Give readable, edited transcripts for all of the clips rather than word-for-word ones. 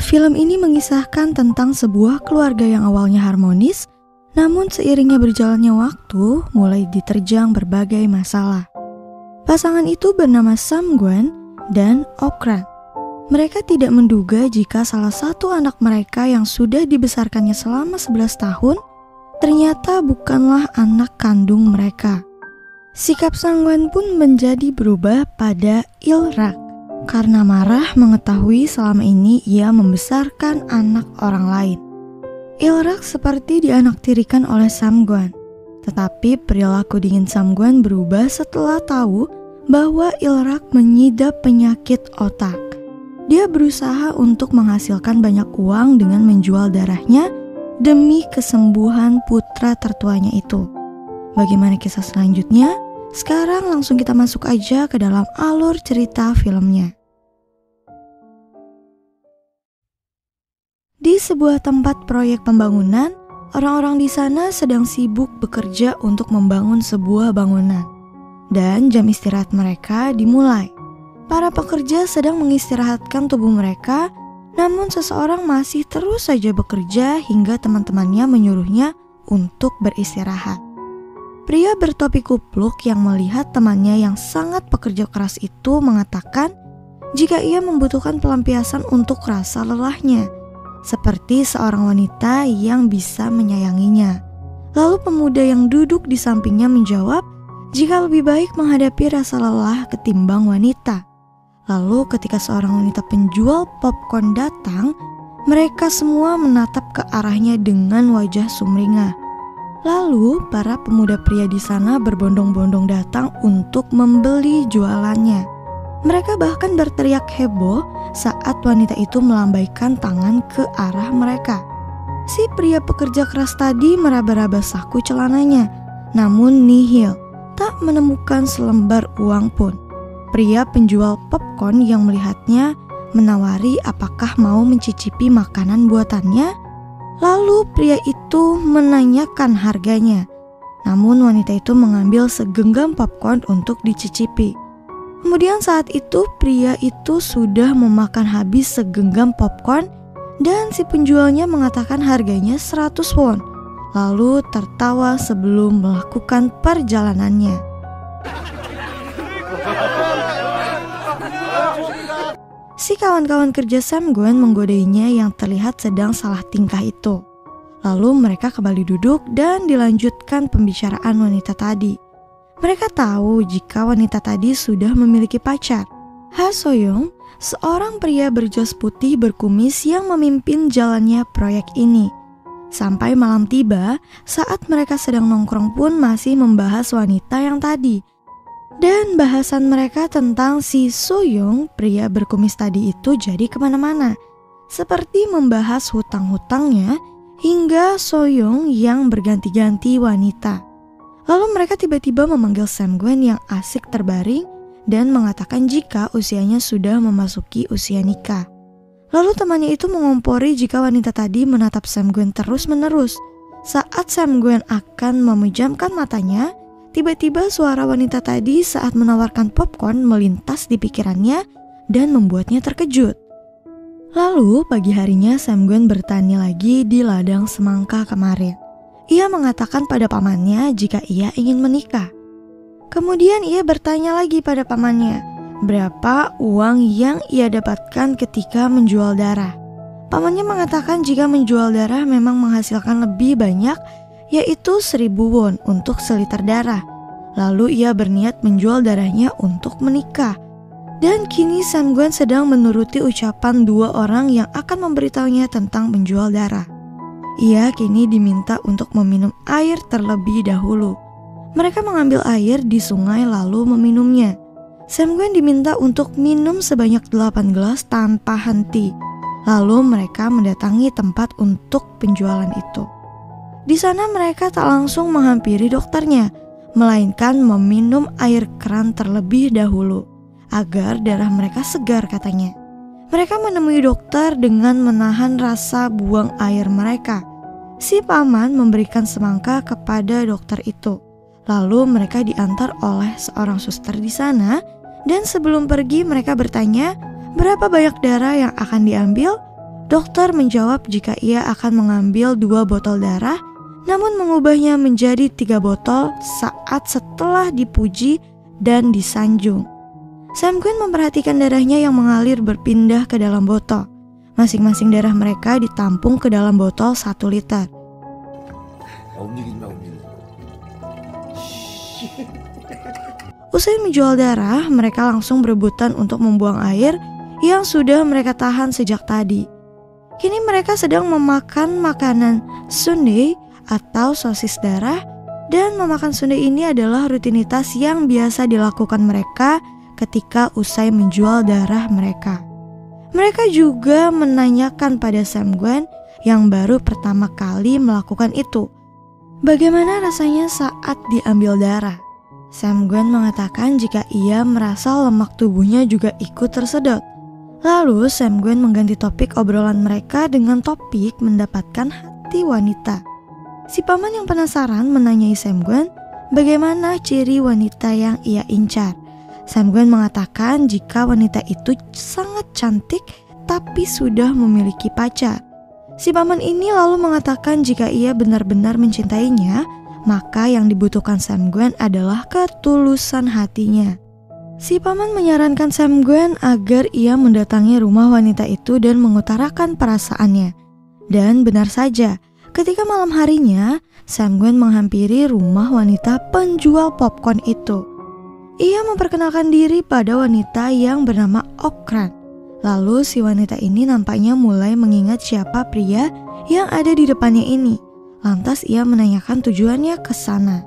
Film ini mengisahkan tentang sebuah keluarga yang awalnya harmonis, namun seiringnya berjalannya waktu mulai diterjang berbagai masalah. Pasangan itu bernama Sam-gwan dan Ok-ran. Mereka tidak menduga jika salah satu anak mereka yang sudah dibesarkannya selama 11 tahun ternyata bukanlah anak kandung mereka. Sikap Sang-gwan pun menjadi berubah pada Il-rak karena marah mengetahui selama ini ia membesarkan anak orang lain. Il-rak seperti dianaktirikan oleh Sam-gwan, tetapi perilaku dingin Sam-gwan berubah setelah tahu bahwa Il-rak mengidap penyakit otak. Dia berusaha untuk menghasilkan banyak uang dengan menjual darahnya demi kesembuhan putra tertuanya itu. Bagaimana kisah selanjutnya? Sekarang langsung kita masuk aja ke dalam alur cerita filmnya. Di sebuah tempat proyek pembangunan, orang-orang di sana sedang sibuk bekerja untuk membangun sebuah bangunan. Dan jam istirahat mereka dimulai. Para pekerja sedang mengistirahatkan tubuh mereka, namun seseorang masih terus saja bekerja hingga teman-temannya menyuruhnya untuk beristirahat. Pria bertopi kupluk yang melihat temannya yang sangat pekerja keras itu mengatakan jika ia membutuhkan pelampiasan untuk rasa lelahnya, seperti seorang wanita yang bisa menyayanginya. Lalu pemuda yang duduk di sampingnya menjawab jika lebih baik menghadapi rasa lelah ketimbang wanita. Lalu ketika seorang wanita penjual popcorn datang, mereka semua menatap ke arahnya dengan wajah sumringah. Lalu para pemuda pria di sana berbondong-bondong datang untuk membeli jualannya. Mereka bahkan berteriak heboh saat wanita itu melambaikan tangan ke arah mereka. Si pria pekerja keras tadi meraba-raba saku celananya, namun nihil, tak menemukan selembar uang pun. Pria penjual popcorn yang melihatnya menawari apakah mau mencicipi makanan buatannya. Lalu pria itu menanyakan harganya. Namun wanita itu mengambil segenggam popcorn untuk dicicipi. Kemudian saat itu pria itu sudah memakan habis segenggam popcorn dan si penjualnya mengatakan harganya 100 won. Lalu tertawa sebelum melakukan perjalanannya. Si kawan-kawan kerja Sam-gwan menggodainya yang terlihat sedang salah tingkah itu. Lalu mereka kembali duduk dan dilanjutkan pembicaraan wanita tadi. Mereka tahu jika wanita tadi sudah memiliki pacar. Ha So-young, seorang pria berjas putih berkumis yang memimpin jalannya proyek ini. Sampai malam tiba, saat mereka sedang nongkrong pun masih membahas wanita yang tadi. Dan bahasan mereka tentang si So-young, pria berkumis tadi itu jadi kemana-mana. Seperti membahas hutang-hutangnya hingga So-young yang berganti-ganti wanita. Lalu mereka tiba-tiba memanggil Sam-gwan yang asik terbaring dan mengatakan jika usianya sudah memasuki usia nikah. Lalu temannya itu mengompori jika wanita tadi menatap Sam-gwan terus-menerus. Saat Sam-gwan akan memejamkan matanya, tiba-tiba suara wanita tadi saat menawarkan popcorn melintas di pikirannya dan membuatnya terkejut. Lalu pagi harinya Sam-gwan bertani lagi di ladang semangka kemarin. Ia mengatakan pada pamannya jika ia ingin menikah. Kemudian ia bertanya lagi pada pamannya, berapa uang yang ia dapatkan ketika menjual darah. Pamannya mengatakan jika menjual darah memang menghasilkan lebih banyak, yaitu 1000 won untuk seliter darah. Lalu ia berniat menjual darahnya untuk menikah. Dan kini Sam-gwan sedang menuruti ucapan dua orang yang akan memberitahunya tentang menjual darah. Ia kini diminta untuk meminum air terlebih dahulu. Mereka mengambil air di sungai lalu meminumnya. Sam-gwan diminta untuk minum sebanyak 8 gelas tanpa henti. Lalu mereka mendatangi tempat untuk penjualan itu. Di sana mereka tak langsung menghampiri dokternya, melainkan meminum air keran terlebih dahulu, agar darah mereka segar katanya. Mereka menemui dokter dengan menahan rasa buang air mereka. Si paman memberikan semangka kepada dokter itu. Lalu mereka diantar oleh seorang suster di sana, dan sebelum pergi mereka bertanya berapa banyak darah yang akan diambil. Dokter menjawab jika ia akan mengambil 2 botol darah, namun mengubahnya menjadi 3 botol saat setelah dipuji dan disanjung. Sam-gun memperhatikan darahnya yang mengalir berpindah ke dalam botol. Masing-masing darah mereka ditampung ke dalam botol 1 liter. Usai menjual darah, mereka langsung berebutan untuk membuang air yang sudah mereka tahan sejak tadi. Kini mereka sedang memakan makanan sundae atau sosis darah, dan memakan sundae ini adalah rutinitas yang biasa dilakukan mereka ketika usai menjual darah mereka. Mereka juga menanyakan pada Sam-gun yang baru pertama kali melakukan itu, bagaimana rasanya saat diambil darah. Sam-gun mengatakan jika ia merasa lemak tubuhnya juga ikut tersedot. Lalu Sam-gun mengganti topik obrolan mereka dengan topik mendapatkan hati wanita. Si paman yang penasaran menanyai Sam-gun bagaimana ciri wanita yang ia incar. Sam-gun mengatakan jika wanita itu sangat cantik tapi sudah memiliki pacar. Si paman ini lalu mengatakan jika ia benar-benar mencintainya, maka yang dibutuhkan Sam-gun adalah ketulusan hatinya. Si paman menyarankan Sam-gun agar ia mendatangi rumah wanita itu dan mengutarakan perasaannya. Dan benar saja, ketika malam harinya, Sam-gun menghampiri rumah wanita penjual popcorn itu. Ia memperkenalkan diri pada wanita yang bernama Okran. Lalu si wanita ini nampaknya mulai mengingat siapa pria yang ada di depannya ini. Lantas ia menanyakan tujuannya ke sana.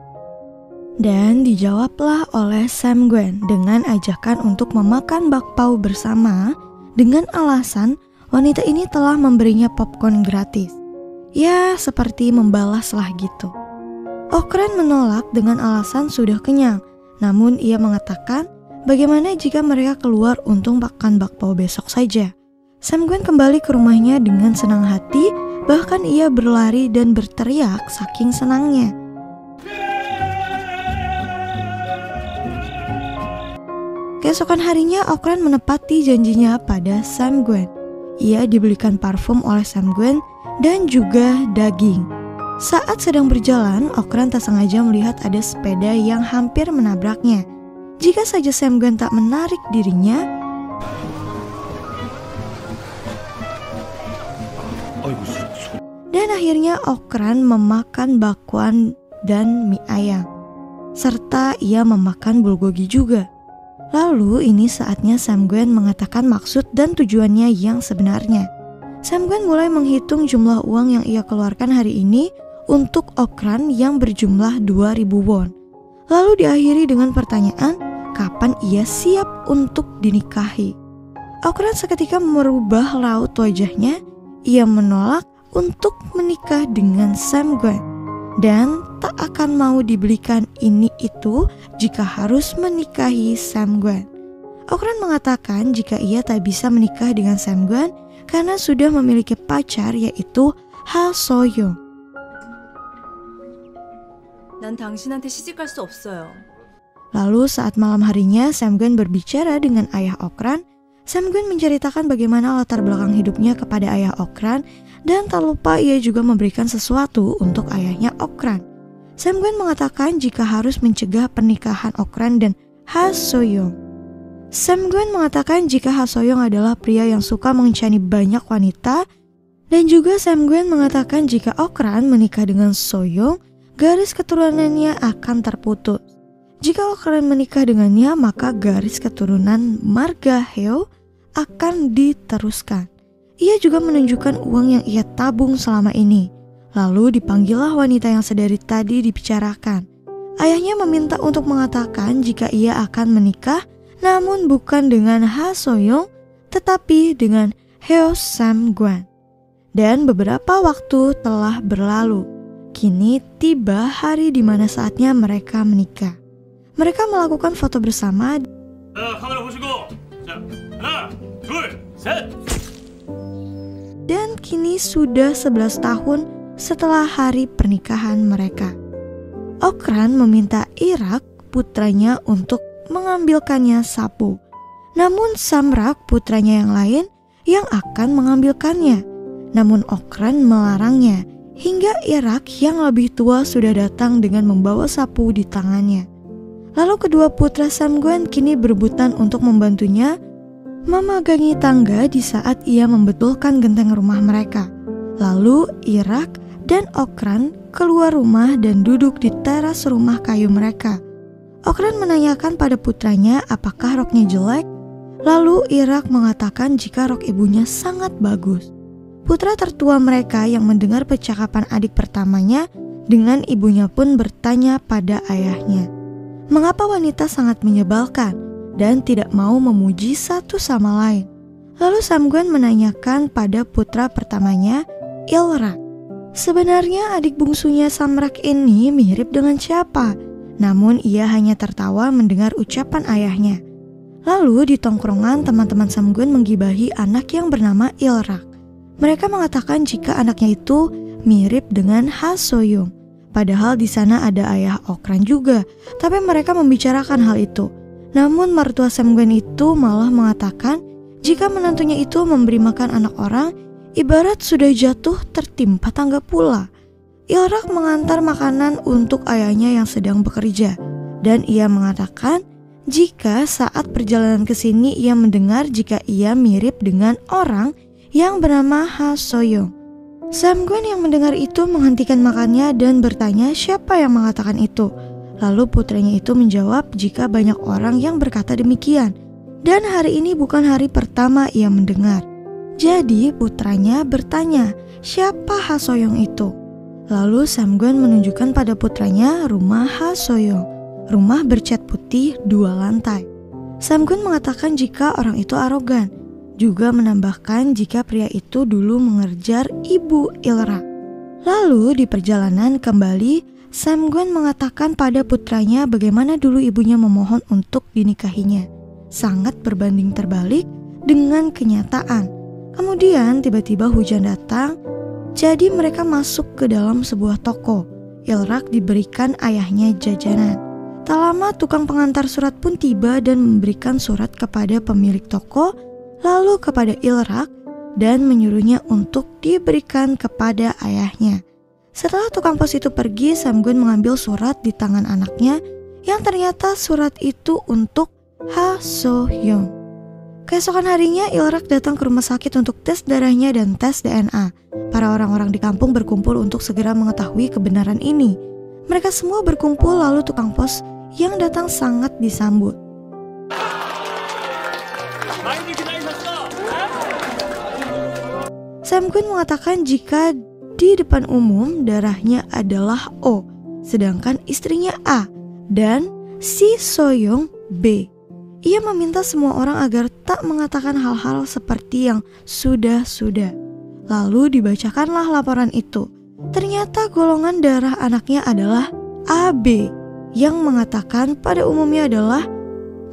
Dan dijawablah oleh Sam-gun dengan ajakan untuk memakan bakpao bersama dengan alasan wanita ini telah memberinya popcorn gratis. Ya, seperti membalaslah gitu. Okran menolak dengan alasan sudah kenyang. Namun ia mengatakan bagaimana jika mereka keluar untuk makan bakpao besok saja. Sam-gun kembali ke rumahnya dengan senang hati, bahkan ia berlari dan berteriak saking senangnya. Keesokan harinya Okran menepati janjinya pada Sam-gun. Ia dibelikan parfum oleh Sam-gun dan juga daging. Saat sedang berjalan, Okran tak sengaja melihat ada sepeda yang hampir menabraknya. Jika saja Sam-gun tak menarik dirinya, dan akhirnya Okran memakan bakwan dan mie ayam, serta ia memakan bulgogi juga. Lalu ini saatnya Sam-gun mengatakan maksud dan tujuannya yang sebenarnya. Sam-gun mulai menghitung jumlah uang yang ia keluarkan hari ini untuk Okran yang berjumlah 2.000 won. Lalu diakhiri dengan pertanyaan, kapan ia siap untuk dinikahi. Okran seketika merubah raut wajahnya. Ia menolak untuk menikah dengan Sam-gun dan tak akan mau dibelikan ini itu jika harus menikahi Sam-gun. Okran mengatakan jika ia tak bisa menikah dengan Sam-gun karena sudah memiliki pacar yaitu Ha So-young. 난 당신한테 시집갈 수 없어요. Lalu saat malam harinya Sam-gun berbicara dengan ayah Okran. Sam-gun menceritakan bagaimana latar belakang hidupnya kepada ayah Okran dan tak lupa ia juga memberikan sesuatu untuk ayahnya Okran. Sam-gun mengatakan jika harus mencegah pernikahan Okran dan Ha So-young. Sam-gun mengatakan jika Ha So-young adalah pria yang suka mengencani banyak wanita, dan juga Sam-gun mengatakan jika Okran menikah dengan So-young, garis keturunannya akan terputus. Jika Okran menikah dengannya, maka garis keturunan marga Heo akan diteruskan. Ia juga menunjukkan uang yang ia tabung selama ini. Lalu dipanggillah wanita yang sedari tadi dibicarakan. Ayahnya meminta untuk mengatakan jika ia akan menikah, namun bukan dengan Ha So-young, tetapi dengan Heo Sam-gun. Dan beberapa waktu telah berlalu. Kini tiba hari di mana saatnya mereka menikah. Mereka melakukan foto bersama. Dan kini sudah 11 tahun setelah hari pernikahan mereka. Okran meminta Irak, putranya, untuk mengambilkannya sapu. Namun Samrak, putranya yang lain, yang akan mengambilkannya. Namun Okran melarangnya, hingga Irak yang lebih tua sudah datang dengan membawa sapu di tangannya. Lalu kedua putra Samguen kini berebutan untuk membantunya memegangi tangga di saat ia membetulkan genteng rumah mereka. Lalu Irak dan Okran keluar rumah dan duduk di teras rumah kayu mereka. Okran menanyakan pada putranya apakah roknya jelek. Lalu Irak mengatakan jika rok ibunya sangat bagus. Putra tertua mereka yang mendengar percakapan adik pertamanya dengan ibunya pun bertanya pada ayahnya, mengapa wanita sangat menyebalkan dan tidak mau memuji satu sama lain. Lalu Samguen menanyakan pada putra pertamanya, Ilrak, sebenarnya adik bungsunya Samrak ini mirip dengan siapa? Namun ia hanya tertawa mendengar ucapan ayahnya. Lalu di tongkrongan teman-teman Samguen menggibahi anak yang bernama Ilrak. Mereka mengatakan jika anaknya itu mirip dengan Ha Soyong. Padahal di sana ada ayah Okran juga, tapi mereka membicarakan hal itu. Namun mertua Samguen itu malah mengatakan jika menantunya itu memberi makan anak orang, ibarat sudah jatuh tertimpa tangga pula. Ilrak mengantar makanan untuk ayahnya yang sedang bekerja, dan ia mengatakan jika saat perjalanan ke sini ia mendengar jika ia mirip dengan orang yang bernama Ha Soyong. Samguen yang mendengar itu menghentikan makannya dan bertanya siapa yang mengatakan itu. Lalu putranya itu menjawab jika banyak orang yang berkata demikian, dan hari ini bukan hari pertama ia mendengar. Jadi putranya bertanya siapa Ha Soyong itu. Lalu Samguen menunjukkan pada putranya rumah Ha Soyong, rumah bercat putih 2 lantai. Samguen mengatakan jika orang itu arogan, juga menambahkan jika pria itu dulu mengejar ibu Ilrak. Lalu di perjalanan kembali, Samguen mengatakan pada putranya bagaimana dulu ibunya memohon untuk dinikahinya. Sangat berbanding terbalik dengan kenyataan. Kemudian tiba-tiba hujan datang, jadi mereka masuk ke dalam sebuah toko. Ilrak diberikan ayahnya jajanan. Tak lama tukang pengantar surat pun tiba dan memberikan surat kepada pemilik toko, lalu kepada Ilrak dan menyuruhnya untuk diberikan kepada ayahnya. Setelah tukang pos itu pergi, Samguen mengambil surat di tangan anaknya yang ternyata surat itu untuk Ha Soyong. Keesokan harinya Ilrak datang ke rumah sakit untuk tes darahnya dan tes DNA. Para orang-orang di kampung berkumpul untuk segera mengetahui kebenaran ini. Mereka semua berkumpul lalu tukang pos yang datang sangat disambut. Samguen mengatakan jika di depan umum darahnya adalah O, sedangkan istrinya A, dan si Soyong B. Ia meminta semua orang agar tak mengatakan hal-hal seperti yang sudah-sudah. Lalu dibacakanlah laporan itu. Ternyata golongan darah anaknya adalah AB, yang mengatakan pada umumnya adalah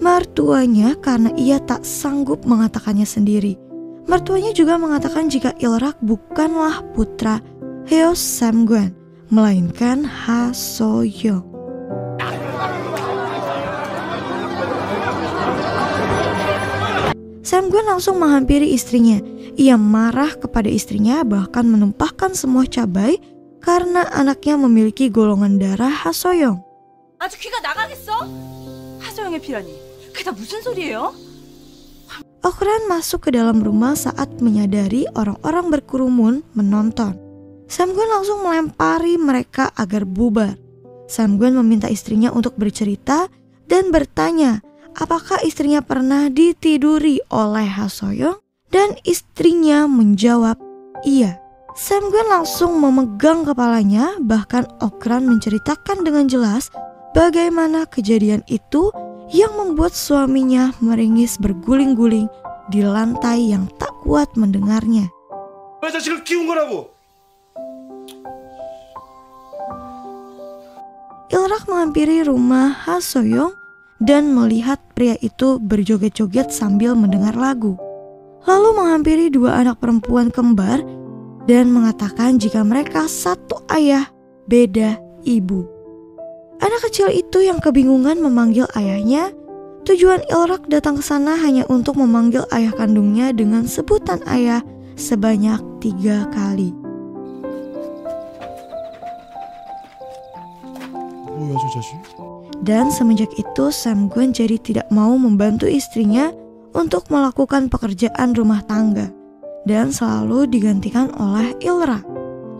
mertuanya karena ia tak sanggup mengatakannya sendiri. Mertuanya juga mengatakan jika Ilrak bukanlah putra Heo Samguen, melainkan Ha Soyong. Samguen langsung menghampiri istrinya. Ia marah kepada istrinya bahkan menumpahkan semua cabai karena anaknya memiliki golongan darah Ha Soyong. 아주 귀가 나가겠어? 하소영의 피라니. 그게 다 무슨 소리예요? Okran masuk ke dalam rumah saat menyadari orang-orang berkerumun menonton. Samguen langsung melempari mereka agar bubar. Samguen meminta istrinya untuk bercerita dan bertanya apakah istrinya pernah ditiduri oleh Ha Soyong, dan istrinya menjawab iya. Samguen langsung memegang kepalanya, bahkan Okran menceritakan dengan jelas bagaimana kejadian itu yang membuat suaminya meringis berguling-guling di lantai yang tak kuat mendengarnya. Ilrak menghampiri rumah Ha Soyong dan melihat pria itu berjoget-joget sambil mendengar lagu. Lalu menghampiri 2 anak perempuan kembar dan mengatakan jika mereka satu ayah, beda ibu. Anak kecil itu yang kebingungan memanggil ayahnya, Tujuan Ilrak datang ke sana hanya untuk memanggil ayah kandungnya dengan sebutan ayah sebanyak 3 kali. Dan semenjak itu Samgun jadi tidak mau membantu istrinya untuk melakukan pekerjaan rumah tangga dan selalu digantikan oleh Ilrak.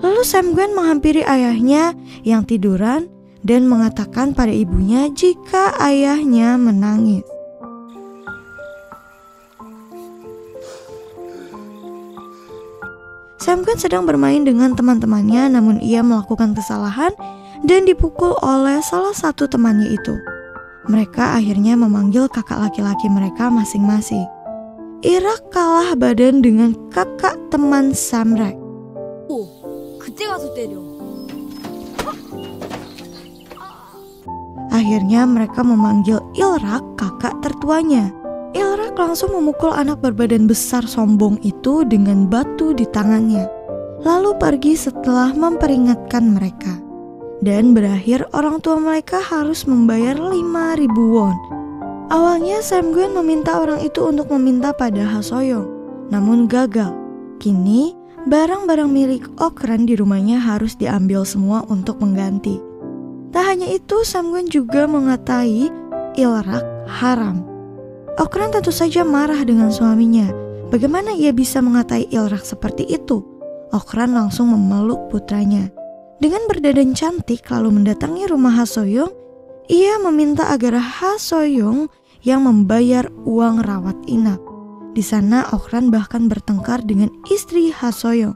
Lalu Samgun menghampiri ayahnya yang tiduran dan mengatakan pada ibunya jika ayahnya menangis. Samgun sedang bermain dengan teman-temannya, namun ia melakukan kesalahan dan dipukul oleh salah satu temannya itu. Mereka akhirnya memanggil kakak laki-laki mereka masing-masing. Irak kalah badan dengan kakak teman Samrek. 그때 가서 때려. Akhirnya mereka memanggil Ilrak kakak tertuanya. Ilrak langsung memukul anak berbadan besar sombong itu dengan batu di tangannya. Lalu pergi setelah memperingatkan mereka. Dan berakhir orang tua mereka harus membayar 5.000 won. Awalnya Samgun meminta orang itu untuk meminta pada Hasoyong, namun gagal. Kini barang-barang milik Okran di rumahnya harus diambil semua untuk mengganti. Tak hanya itu, Samgun juga mengatai Ilrak haram. Okran tentu saja marah dengan suaminya. Bagaimana ia bisa mengatai Ilrak seperti itu? Okran langsung memeluk putranya. Dengan berdandan cantik lalu mendatangi rumah Hasoyong, ia meminta agar Hasoyong yang membayar uang rawat inap. Di sana Okran bahkan bertengkar dengan istri Hasoyong.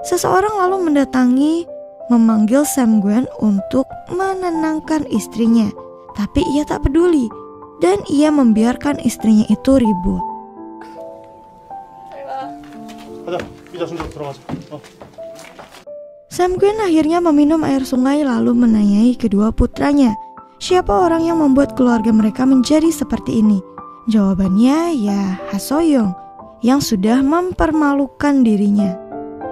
Seseorang lalu mendatangi memanggil Samgun untuk menenangkan istrinya, tapi ia tak peduli dan ia membiarkan istrinya itu ribut. Samgun akhirnya meminum air sungai lalu menanyai kedua putranya, siapa orang yang membuat keluarga mereka menjadi seperti ini? Jawabannya ya Hasoyong yang sudah mempermalukan dirinya.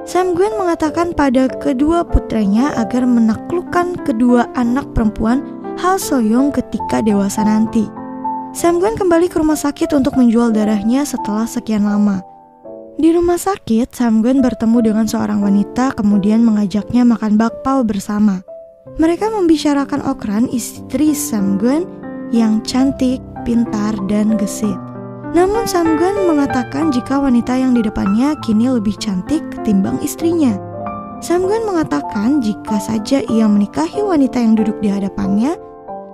Samgun mengatakan pada kedua putranya agar menaklukkan kedua anak perempuan Hasoyong ketika dewasa nanti. Samgun kembali ke rumah sakit untuk menjual darahnya setelah sekian lama. Di rumah sakit, Samgun bertemu dengan seorang wanita kemudian mengajaknya makan bakpao bersama. Mereka membicarakan Okran, istri Samgun yang cantik, pintar, dan gesit. Namun Samgun mengatakan jika wanita yang di depannya kini lebih cantik ketimbang istrinya. Samgun mengatakan jika saja ia menikahi wanita yang duduk di hadapannya,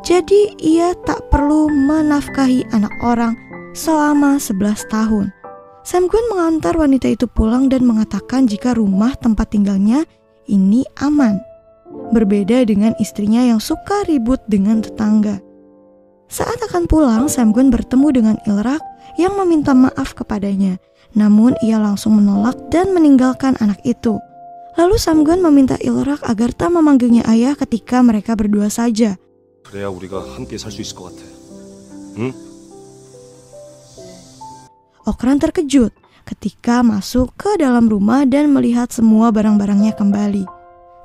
jadi ia tak perlu menafkahi anak orang selama 11 tahun. Samgun mengantar wanita itu pulang dan mengatakan jika rumah tempat tinggalnya ini aman. Berbeda dengan istrinya yang suka ribut dengan tetangga. Saat akan pulang, Samgun bertemu dengan Ilrak yang meminta maaf kepadanya. Namun ia langsung menolak dan meninggalkan anak itu. Lalu Samgun meminta Ilrak agar tak memanggilnya ayah ketika mereka berdua saja. 그래야 우리가 함께 살 수 있을 것 같아. 응? Okran terkejut ketika masuk ke dalam rumah dan melihat semua barang-barangnya kembali.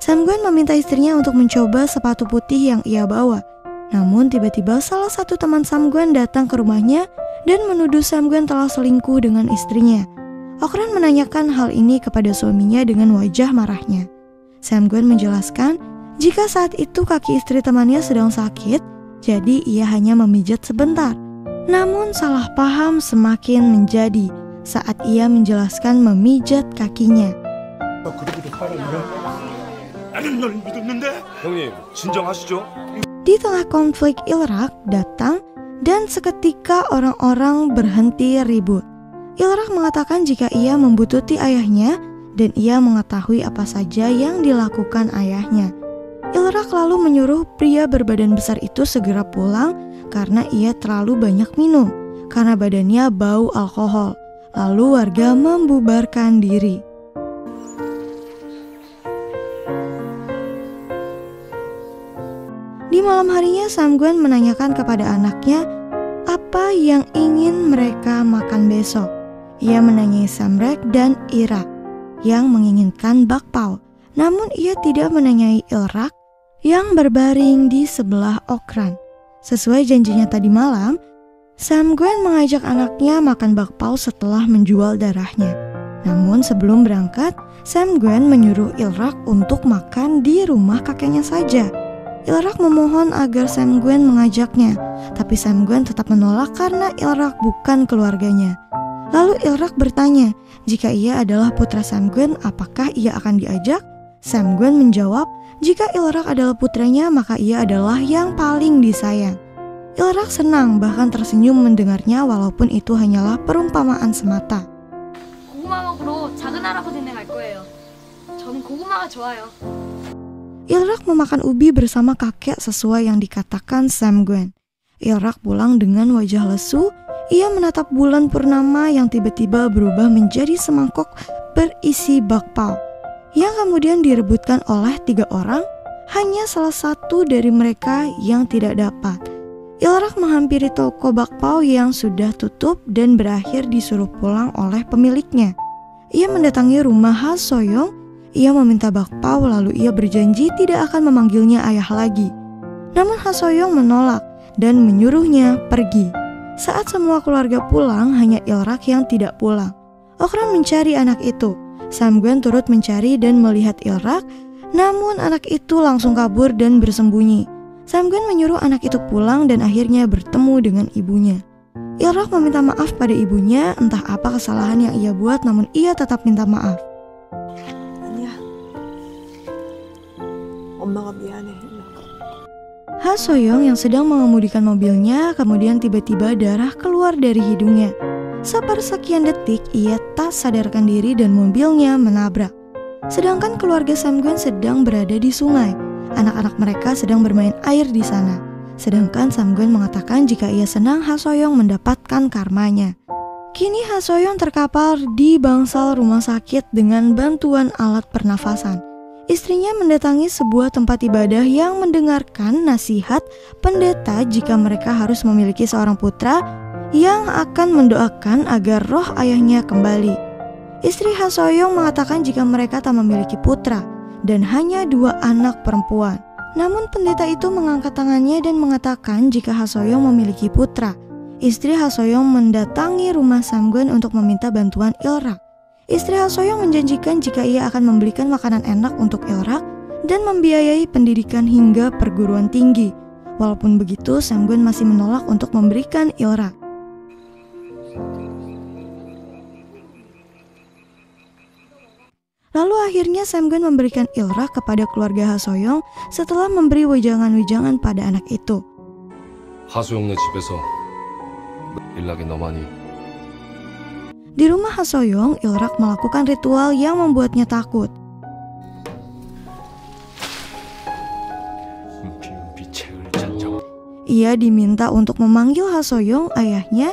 Samgun meminta istrinya untuk mencoba sepatu putih yang ia bawa. Namun tiba-tiba salah satu teman Samgun datang ke rumahnya dan menuduh Samgun telah selingkuh dengan istrinya. Okran menanyakan hal ini kepada suaminya dengan wajah marahnya. Samgun menjelaskan jika saat itu kaki istri temannya sedang sakit, jadi ia hanya memijat sebentar. Namun salah paham semakin menjadi saat ia menjelaskan memijat kakinya. 형님, 진정하시죠? Di tengah konflik Ilrak datang dan seketika orang-orang berhenti ribut. Ilrak mengatakan jika ia membututi ayahnya dan ia mengetahui apa saja yang dilakukan ayahnya. Ilrak lalu menyuruh pria berbadan besar itu segera pulang karena ia terlalu banyak minum, karena badannya bau alkohol. Lalu warga membubarkan diri. Di malam harinya Samgun menanyakan kepada anaknya apa yang ingin mereka makan besok. Ia menanyai Samrek dan Irak yang menginginkan bakpao. Namun ia tidak menanyai Ilrak yang berbaring di sebelah Okran. Sesuai janjinya tadi malam, Sam-gwen mengajak anaknya makan bakpao setelah menjual darahnya. Namun sebelum berangkat, Sam-gwen menyuruh Il-rak untuk makan di rumah kakeknya saja. Il-rak memohon agar Sam-gwen mengajaknya, tapi Sam-gwen tetap menolak karena Il-rak bukan keluarganya. Lalu Il-rak bertanya, jika ia adalah putra Sam-gwen, apakah ia akan diajak? Sam-gwen menjawab, jika Il-rak adalah putranya, maka ia adalah yang paling disayang. Il-rak senang, bahkan tersenyum mendengarnya walaupun itu hanyalah perumpamaan semata. 고구마 먹으러 작은 할아버지네 갈 거예요. 저는 고구마가 좋아요. Il-rak memakan ubi bersama kakek sesuai yang dikatakan Sam-gwen. Il-rak pulang dengan wajah lesu. Ia menatap bulan purnama yang tiba-tiba berubah menjadi semangkok berisi bakpao, yang kemudian direbutkan oleh 3 orang. Hanya salah satu dari mereka yang tidak dapat. Il-rak menghampiri toko bakpao yang sudah tutup dan berakhir disuruh pulang oleh pemiliknya. Ia mendatangi rumah Ha So-young. Ia meminta bakpao lalu ia berjanji tidak akan memanggilnya ayah lagi. Namun Ha So-young menolak dan menyuruhnya pergi. Saat semua keluarga pulang, hanya Il-rak yang tidak pulang. Okran mencari anak itu. Sam-gwen turut mencari dan melihat Il-rak, namun anak itu langsung kabur dan bersembunyi. Sam-gwen menyuruh anak itu pulang dan akhirnya bertemu dengan ibunya. Il-rak meminta maaf pada ibunya, entah apa kesalahan yang ia buat, namun ia tetap minta maaf. 아니야. 엄마가 미안해. Ha So-young yang sedang mengemudikan mobilnya, kemudian tiba-tiba darah keluar dari hidungnya. Sepersekian detik, ia tak sadarkan diri dan mobilnya menabrak. Sedangkan keluarga Sam-gwen sedang berada di sungai. Anak-anak mereka sedang bermain air di sana. Sedangkan Sam-gwen mengatakan jika ia senang Ha So-young mendapatkan karmanya. Kini Ha So-young terkapar di bangsal rumah sakit dengan bantuan alat pernafasan. Istrinya mendatangi sebuah tempat ibadah yang mendengarkan nasihat pendeta jika mereka harus memiliki seorang putra yang akan mendoakan agar roh ayahnya kembali. Istri Ha So-young mengatakan jika mereka tak memiliki putra dan hanya 2 anak perempuan. Namun pendeta itu mengangkat tangannya dan mengatakan jika Ha So-young memiliki putra. Istri Ha So-young mendatangi rumah Sam-gwen untuk meminta bantuan Il-rak. Istri Ha So-young menjanjikan jika ia akan membelikan makanan enak untuk Il-rak dan membiayai pendidikan hingga perguruan tinggi. Walaupun begitu, Sam-gwen masih menolak untuk memberikan Il-rak. Lalu akhirnya Sam-gwen memberikan Il-rak kepada keluarga Ha So-young setelah memberi wejangan-wejangan pada anak itu. 하소영네 집에서 일락이 너만이 Di rumah Ha So-young, Il-rak melakukan ritual yang membuatnya takut. Ia diminta untuk memanggil Ha So-young ayahnya,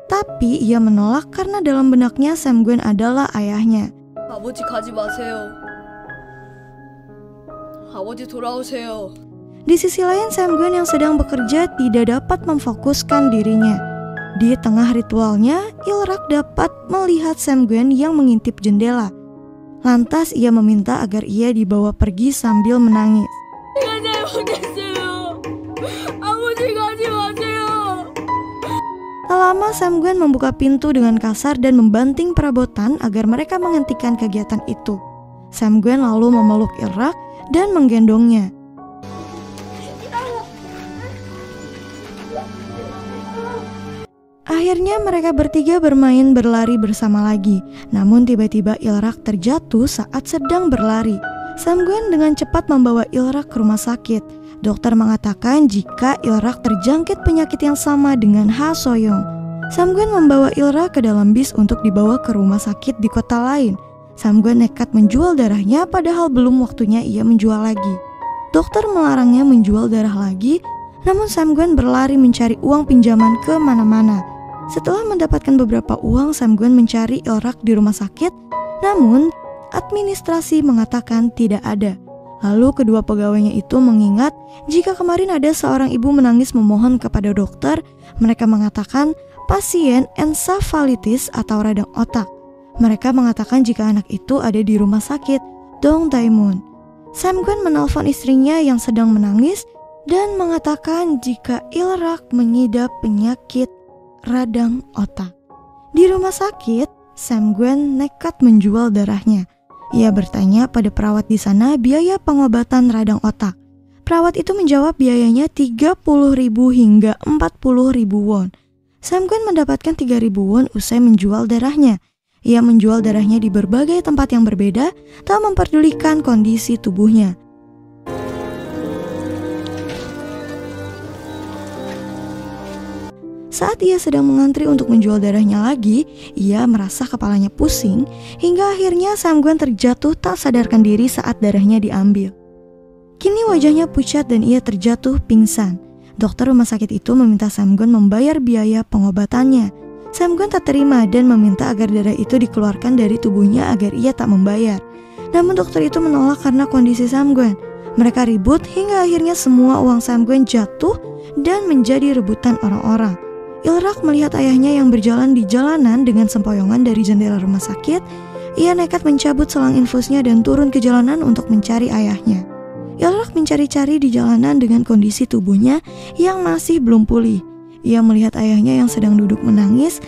tapi ia menolak karena dalam benaknya Sam-gwen adalah ayahnya. 아버지 가지 마세요. 아버지 돌아오세요. Di sisi lain, Sam-gwen yang sedang bekerja tidak dapat memfokuskan dirinya. Di tengah ritualnya, Il-rak dapat melihat Sam-gwen yang mengintip jendela. Lantas ia meminta agar ia dibawa pergi sambil menangis. Tak lama Sam-gwen membuka pintu dengan kasar dan membanting perabotan agar mereka menghentikan kegiatan itu. Sam-gwen lalu memeluk Il-rak dan menggendongnya. Akhirnya mereka bertiga bermain berlari bersama lagi. Namun tiba-tiba Il-rak terjatuh saat sedang berlari. Sam-gwen dengan cepat membawa Il-rak ke rumah sakit. Dokter mengatakan jika Il-rak terjangkit penyakit yang sama dengan Ha So-young. Sam-gwen membawa Il-rak ke dalam bis untuk dibawa ke rumah sakit di kota lain. Sam-gwen nekat menjual darahnya padahal belum waktunya ia menjual lagi. Dokter melarangnya menjual darah lagi, namun Sam-gwen berlari mencari uang pinjaman ke mana-mana. Setelah mendapatkan beberapa uang, Sam-gwen mencari Il-rak di rumah sakit, namun administrasi mengatakan tidak ada. Lalu kedua pegawainya itu mengingat jika kemarin ada seorang ibu menangis memohon kepada dokter. Mereka mengatakan pasien ensefalitis atau radang otak. Mereka mengatakan jika anak itu ada di rumah sakit Dongdaemun. Sam Gwen menelpon istrinya yang sedang menangis dan mengatakan jika Il-rak mengidap penyakit radang otak. Di rumah sakit, Sam Gwen nekat menjual darahnya. Ia bertanya pada perawat di sana biaya pengobatan radang otak. Perawat itu menjawab biayanya 30.000 hingga 40.000 won. Sam Gwen mendapatkan 3.000 won usai menjual darahnya. Ia menjual darahnya di berbagai tempat yang berbeda, tak memperdulikan kondisi tubuhnya. Saat ia sedang mengantri untuk menjual darahnya lagi, ia merasa kepalanya pusing hingga akhirnya Sam Gwen terjatuh tak sadarkan diri saat darahnya diambil. Kini wajahnya pucat dan ia terjatuh pingsan. Dokter rumah sakit itu meminta Sam Gwen membayar biaya pengobatannya. Sam Gwen tak terima dan meminta agar darah itu dikeluarkan dari tubuhnya agar ia tak membayar. Namun dokter itu menolak karena kondisi Sam Gwen. Mereka ribut hingga akhirnya semua uang Sam Gwen jatuh dan menjadi rebutan orang-orang. Il-rak melihat ayahnya yang berjalan di jalanan dengan sempoyongan dari jendela rumah sakit. Ia nekat mencabut selang infusnya dan turun ke jalanan untuk mencari ayahnya. Il-rak mencari-cari di jalanan dengan kondisi tubuhnya yang masih belum pulih. Ia melihat ayahnya yang sedang duduk menangis.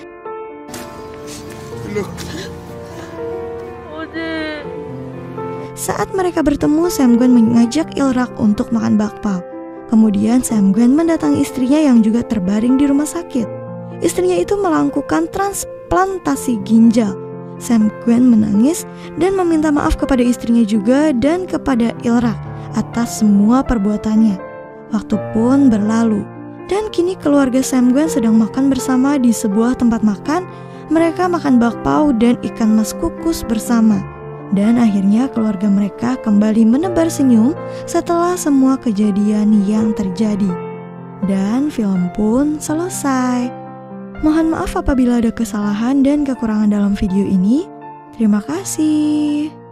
Saat mereka bertemu, Sam Gwen mengajak Il-rak untuk makan bakpao. Kemudian Sam Gwen mendatangi istrinya yang juga terbaring di rumah sakit. Istrinya itu melakukan transplantasi ginjal. Sam Gwen menangis dan meminta maaf kepada istrinya juga dan kepada Il-rak atas semua perbuatannya. Waktu pun berlalu dan kini keluarga Sam Gwen sedang makan bersama di sebuah tempat makan. Mereka makan bakpao dan ikan mas kukus bersama. Dan akhirnya keluarga mereka kembali menebar senyum setelah semua kejadian yang terjadi. Dan film pun selesai. Mohon maaf apabila ada kesalahan dan kekurangan dalam video ini. Terima kasih.